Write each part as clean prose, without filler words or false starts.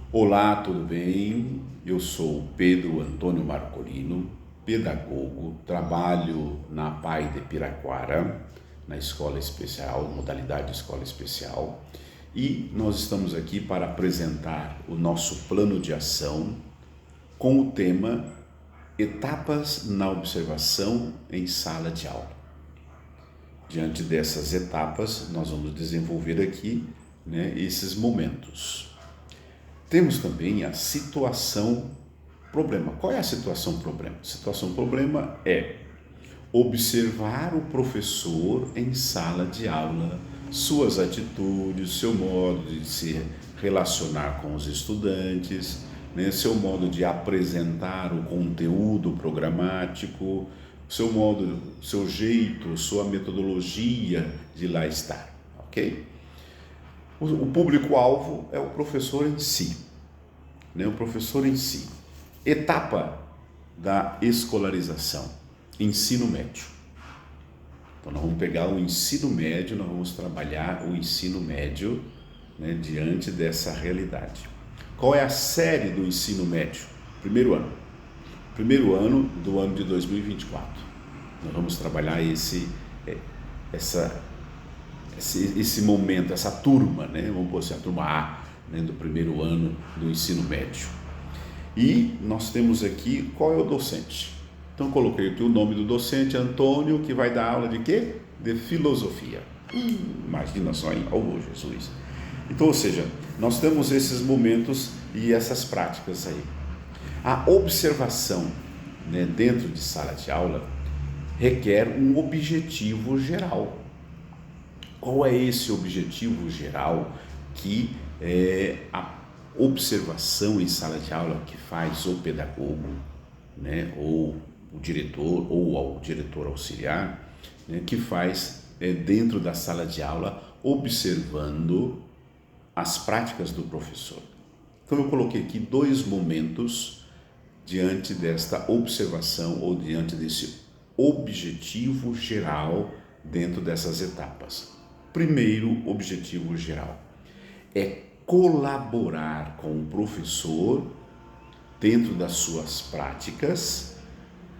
Olá, tudo bem? Eu sou Pedro Antônio Marcolino, pedagogo, trabalho na PAI de Piraquara, na escola especial, modalidade escola especial, e nós estamos aqui para apresentar o nosso plano de ação com o tema Etapas na observação em sala de aula. Diante dessas etapas, nós vamos desenvolver aqui, esses momentos. Temos também a situação problema. Qual é a situação problema? A situação problema é observar o professor em sala de aula, suas atitudes, seu modo de se relacionar com os estudantes, seu modo de apresentar o conteúdo programático, seu modo, seu jeito, sua metodologia de lá estar, ok? O público-alvo é o professor em si, o professor em si. Etapa da escolarização, ensino médio. Então nós vamos pegar o ensino médio, nós vamos trabalhar o ensino médio, diante dessa realidade. Qual é a série do ensino médio? Primeiro ano do ano de 2024. Nós vamos trabalhar esse momento, essa turma, vamos pôr assim, a turma A, do primeiro ano do ensino médio. E nós temos aqui, qual é o docente? Então coloquei aqui o nome do docente, Antônio, que vai dar aula de quê? De filosofia. Imagina só, hein? Oh, Jesus! Então, ou seja, nós temos esses momentos e essas práticas aí. A observação, dentro de sala de aula requer um objetivo geral. Qual é esse objetivo geral que a observação em sala de aula que faz o pedagogo, ou o diretor, ou o diretor auxiliar, que faz dentro da sala de aula, observando as práticas do professor. Então eu coloquei aqui 2 momentos diante desta observação ou diante desse objetivo geral dentro dessas etapas. Primeiro objetivo geral é colaborar com o professor dentro das suas práticas,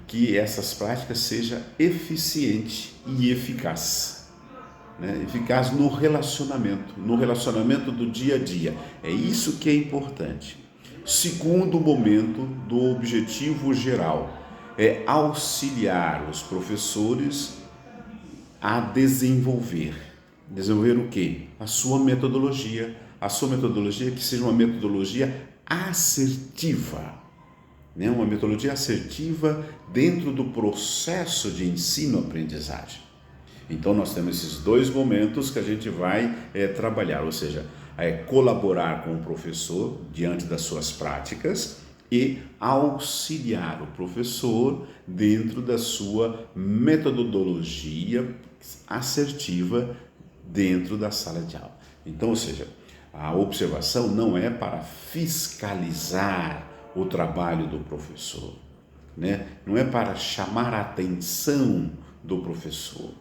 que essas práticas sejam eficientes e eficazes. Eficaz no relacionamento do dia a dia. É isso que é importante. Segundo momento do objetivo geral é auxiliar os professores a desenvolver o quê? A sua metodologia que seja uma metodologia assertiva, uma metodologia assertiva dentro do processo de ensino-aprendizagem. Então nós temos esses 2 momentos que a gente vai trabalhar, ou seja, colaborar com o professor diante das suas práticas e auxiliar o professor dentro da sua metodologia assertiva dentro da sala de aula. Então, ou seja, a observação não é para fiscalizar o trabalho do professor, não é para chamar a atenção do professor,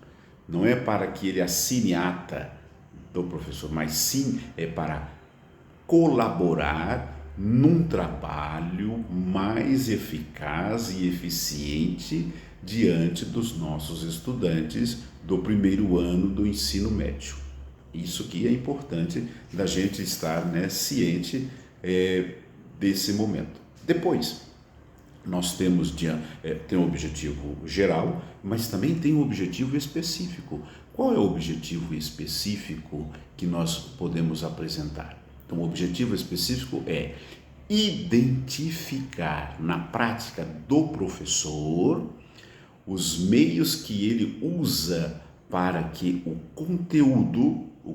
não é para que ele assine ata do professor, mas sim é para colaborar num trabalho mais eficaz e eficiente diante dos nossos estudantes do primeiro ano do ensino médio. Isso que é importante da gente estar ciente desse momento. Depois, nós temos tem um objetivo geral, mas também tem um objetivo específico. Qual é o objetivo específico que nós podemos apresentar? Então, o objetivo específico é identificar na prática do professor os meios que ele usa para que o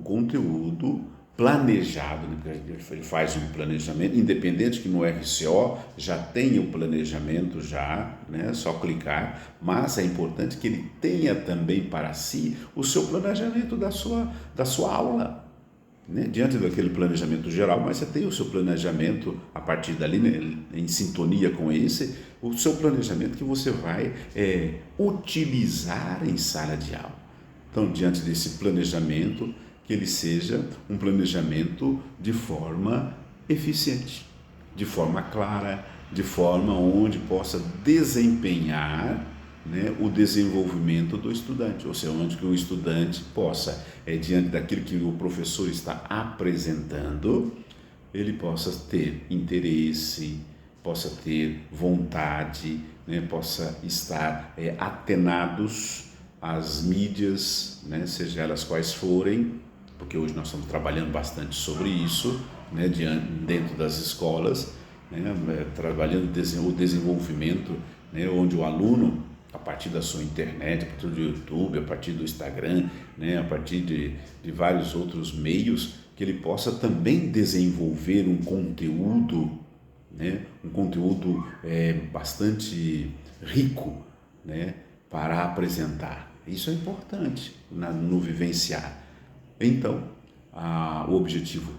conteúdo planejado, ele faz um planejamento, independente que no RCO já tenha o planejamento só clicar, mas é importante que ele tenha também para si o seu planejamento da sua aula, diante daquele planejamento geral, mas você tem o seu planejamento a partir dali, em sintonia com o seu planejamento que você vai utilizar em sala de aula. Então, diante desse planejamento, que ele seja um planejamento de forma eficiente, de forma clara, de forma onde possa desempenhar, né, o desenvolvimento do estudante, ou seja, onde que o estudante possa, diante daquilo que o professor está apresentando, ele possa ter interesse, possa ter vontade, né, possa estar atenados às mídias, né, seja elas quais forem, porque hoje nós estamos trabalhando bastante sobre isso, né, dentro das escolas, né, trabalhando o desenvolvimento, né, onde o aluno, a partir da sua internet, a partir do YouTube, a partir do Instagram, né, a partir de vários outros meios, que ele possa também desenvolver um conteúdo, né, um conteúdo bastante rico, né, para apresentar. Isso é importante no vivenciar. Então, o objetivo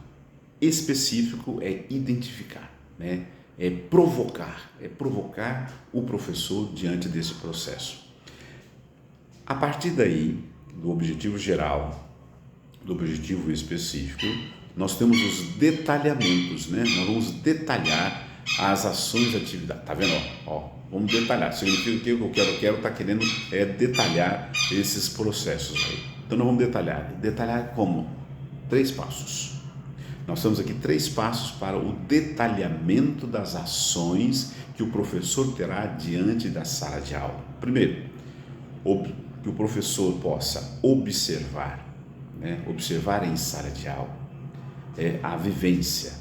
específico é identificar, né, é provocar o professor diante desse processo. A partir daí, do objetivo geral, do objetivo específico, nós temos os detalhamentos, né? Nós vamos detalhar as ações e atividades. Tá vendo? Ó, vamos detalhar. Significa que o que eu quero tá querendo detalhar esses processos aí. Então nós vamos detalhar. Detalhar como? 3 passos. Nós temos aqui 3 passos para o detalhamento das ações que o professor terá diante da sala de aula. Primeiro, que o professor possa observar, né? Observar em sala de aula a vivência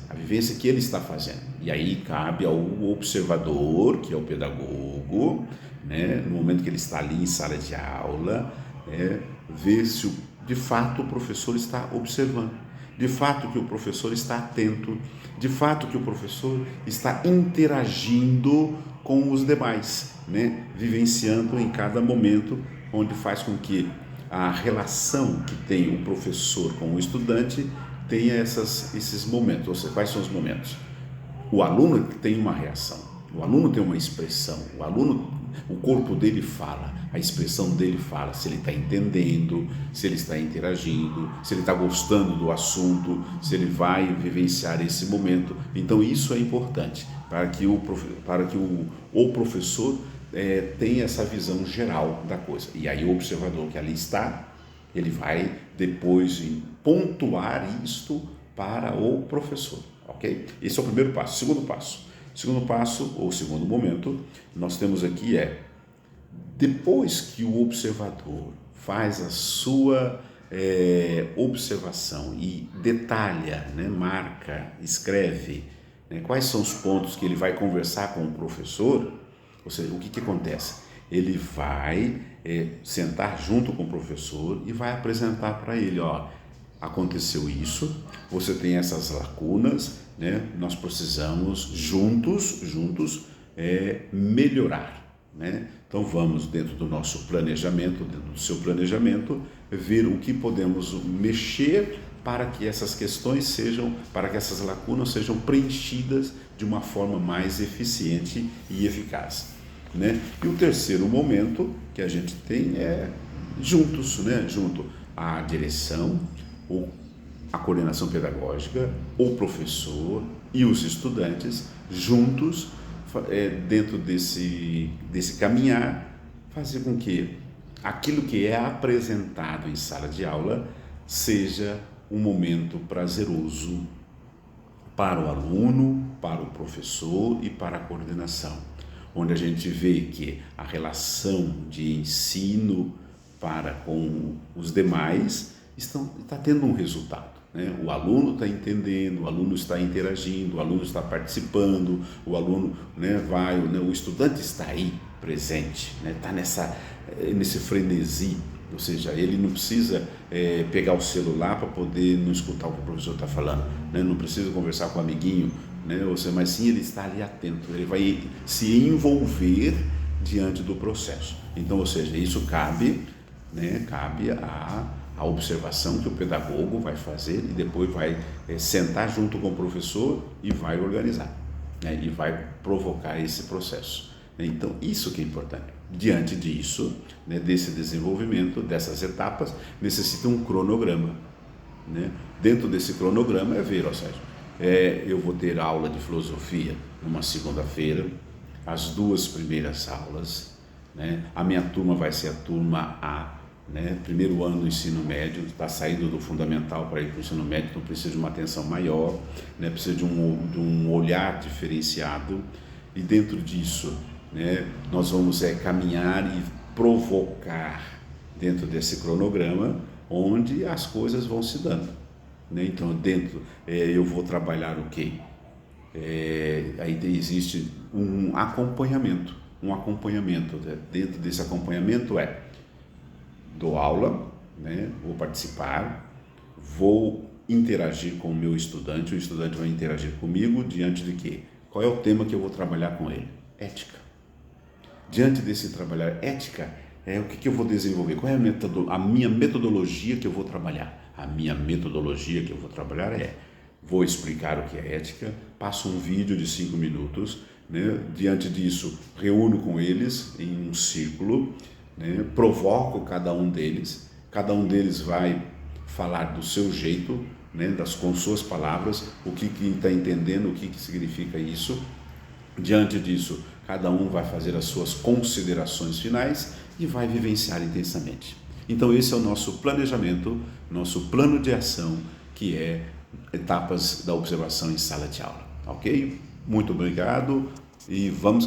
que ele está fazendo. E aí cabe ao observador, que é o pedagogo, né? No momento que ele está ali em sala de aula, ver se de fato o professor está observando. De fato que o professor está atento, de fato que o professor está interagindo com os demais, né? Vivenciando em cada momento, onde faz com que a relação que tem o professor com o estudante tenha esses momentos. Ou seja, quais são os momentos? O aluno tem uma reação, o aluno tem uma expressão, o corpo dele fala, a expressão dele fala, se ele está entendendo, se ele está interagindo, se ele está gostando do assunto, se ele vai vivenciar esse momento. Então isso é importante para que o professor tenha essa visão geral da coisa. E aí o observador que ali está, ele vai depois pontuar isto para o professor, ok? Esse é o primeiro passo. Segundo passo, ou segundo momento, nós temos aqui depois que o observador faz a sua observação e detalha, né, marca, escreve, né, quais são os pontos que ele vai conversar com o professor, ou seja, o que acontece? Ele vai sentar junto com o professor e vai apresentar para ele, ó, aconteceu isso, você tem essas lacunas, né, nós precisamos juntos melhorar, né? Então vamos dentro do nosso planejamento, dentro do seu planejamento, ver o que podemos mexer para que essas questões para que essas lacunas sejam preenchidas de uma forma mais eficiente e eficaz, né? E o terceiro momento que a gente tem juntos, né? Junto à direção, a coordenação pedagógica, o professor e os estudantes, juntos, dentro desse caminhar, fazer com que aquilo que é apresentado em sala de aula seja um momento prazeroso para o aluno, para o professor e para a coordenação, onde a gente vê que a relação de ensino para com os demais está tendo um resultado, né? O aluno está entendendo, o aluno está interagindo, o aluno está participando, o aluno, né, o estudante está aí presente, né? Está nesse frenesi, ou seja, ele não precisa pegar o celular para poder não escutar o que o professor está falando, né? Não precisa conversar com o amiguinho, né? Ou seja, mas sim ele está ali atento, ele vai se envolver diante do processo. Então, ou seja, isso cabe a observação que o pedagogo vai fazer e depois vai sentar junto com o professor e vai organizar, né? E vai provocar esse processo. Então, isso que é importante. Diante disso, né, desse desenvolvimento, dessas etapas, necessita um cronograma, né? Dentro desse cronograma ver, ó, Sérgio, Eu vou ter aula de filosofia numa segunda-feira, as 2 primeiras aulas, né? A minha turma vai ser a turma A, né? Primeiro ano do ensino médio, está saindo do fundamental para ir para o ensino médio, então precisa de uma atenção maior, né? Precisa de um olhar diferenciado, e dentro disso, né, nós vamos caminhar e provocar dentro desse cronograma onde as coisas vão se dando, né? Então eu vou trabalhar o quê? Aí existe um acompanhamento, né? Dentro desse acompanhamento dou aula, né? Vou participar, vou interagir com o meu estudante, o estudante vai interagir comigo diante de quê? Qual é o tema que eu vou trabalhar com ele? Ética. Diante desse trabalhar ética, o que eu vou desenvolver? Qual é a minha metodologia que eu vou trabalhar? A minha metodologia que eu vou trabalhar vou explicar o que é ética, passo um vídeo de 5 minutos, né? Diante disso, reúno com eles em um círculo, né? Provoco cada um deles vai falar do seu jeito, né? Com suas palavras, o que está entendendo, o que significa isso. Diante disso, cada um vai fazer as suas considerações finais e vai vivenciar intensamente. Então esse é o nosso planejamento, nosso plano de ação, que é etapas da observação em sala de aula, ok? Muito obrigado e vamos